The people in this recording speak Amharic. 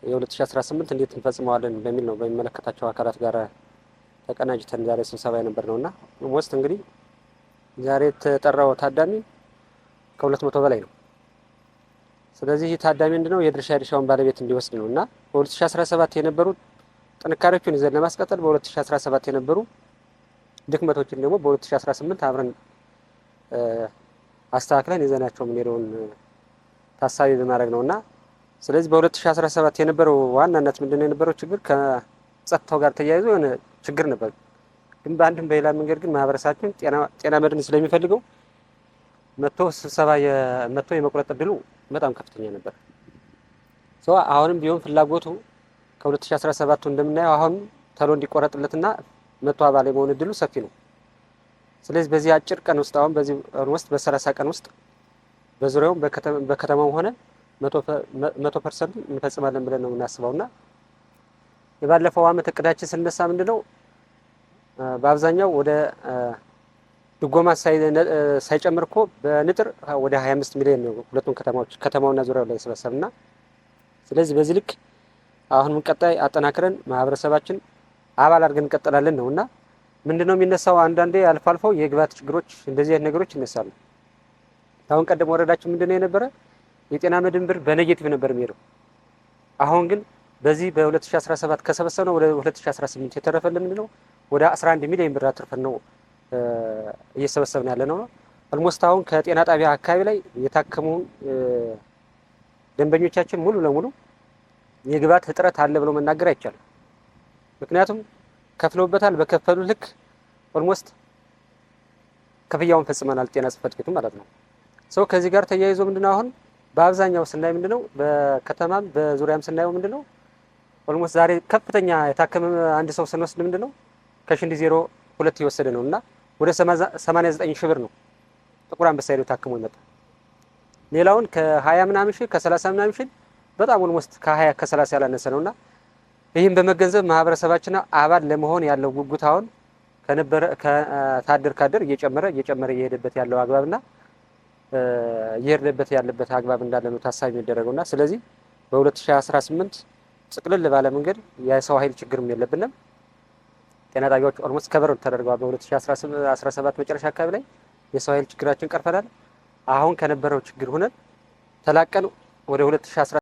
የ2018 እንዴት እንፈጽመዋለን በሚል ነው በሚመለከታቸው አካላት ጋር ተቀናጅተን ዛሬ ስብሰባ የነበርነው እና ሞስት እንግዲህ ዛሬ የተጠራው ታዳሚ ከ200 በላይ ነው። ስለዚህ ይህ ታዳሚ ምንድነው የድርሻውን ባለቤት እንዲወስድ ነው እና በ2017 የነበሩ ጥንካሬዎችን ይዘን ለማስቀጠል በ2017 የነበሩ ድክመቶችን ደግሞ በ2018 አብረን አስተካክለን ይዘናቸው የምንሄደውን ታሳቢ በማድረግ ነውና ስለዚህ በ2017 የነበረው ዋናነት ምንድነው የነበረው ችግር ከጸጥታው ጋር ተያይዞ የሆነ ችግር ነበር። ግን በአንድም በሌላ መንገድ ግን ማህበረሰባችን ጤና መድን ስለሚፈልገው መጥቶ የመቁረጥ እድሉ በጣም ከፍተኛ ነበር። አሁንም ቢሆን ፍላጎቱ ከ2017 እንደምናየው አሁን ተሎ እንዲቆረጥለትና መጥቶ አባል የመሆን እድሉ ሰፊ ነው። ስለዚህ በዚህ አጭር ቀን ውስጥ አሁን በዚህ ውስጥ በ30 ቀን ውስጥ በዙሪያው በከተማው ሆነ 100% እንፈጽማለን ብለን ነው የምናስበውና የባለፈው አመት እቅዳችን ስነሳ ምንድነው በአብዛኛው ወደ ድጎማ ሳይጨምር እኮ በንጥር ወደ 25 ሚሊዮን ነው ሁለቱም ከተማውና ዙሪያው ላይ ሰበሰብና ስለዚህ በዚህ ልክ አሁንም ቀጣይ አጠናክረን ማህበረሰባችን አባል አድርገን እንቀጥላለን ነውና ምንድነው የሚነሳው አንዳንዴ አልፎ አልፎ የግብዓት ችግሮች እንደዚህ አይነት ነገሮች ይነሳሉ። አሁን ቀደም ወረዳችን ምንድነው የነበረ የጤና መድን ብር በኔጌቲቭ ነበር የሚሄደው። አሁን ግን በዚህ በ2017 ከሰበሰብነው ወደ 2018 የተረፈልን ምንድነው ወደ 11 ሚሊዮን ብር አትርፈን ነው እየሰበሰብን ያለ ነው። ኦልሞስት አሁን ከጤና ጣቢያ አካባቢ ላይ የታከሙ ደንበኞቻችን ሙሉ ለሙሉ የግብዓት እጥረት አለ ብሎ መናገር አይቻልም። ምክንያቱም ከፍለውበታል። በከፈሉ ልክ ኦልሞስት ክፍያውን ፈጽመናል ጤና ጽሕፈት ቤቱ ማለት ነው። ከዚህ ጋር ተያይዞ ምንድነው አሁን በአብዛኛው ስናይ ምንድነው በከተማም በዙሪያም ስናየው ምንድነው ኦልሞስት ዛሬ ከፍተኛ የታከመ አንድ ሰው ስንወስድ ምንድነው ከሽንዲ 02 እየወሰደ ነውና ወደ 89 ሺህ ብር ነው ጥቁር አንበሳ ሄዶ ታክሞ ይመጣ። ሌላውን ከ20 ምናምን ሺህ ከ30 ምናምን ሺህ በጣም ኦልሞስት ከ20 ከ30 ያላነሰ ነውና ይህን በመገንዘብ ማህበረሰባችን አባል ለመሆን ያለው ጉጉት አሁን ከነበረ ካደር እየጨመረ እየሄደበት ያለው አግባብና እየሄደበት ያለበት አግባብ እንዳለ ነው ታሳቢ የሚደረገውና ስለዚህ በ2018 ጥቅልል ባለ መንገድ የሰው ኃይል ችግርም የለብንም። ጤና ጣቢያዎች ኦልሞስት ከቨር ተደርገዋል። በ2017 መጨረሻ አካባቢ ላይ የሰው ኃይል ችግራችን ቀርፈናል። አሁን ከነበረው ችግር ሆነን ተላቀን ወደ 2018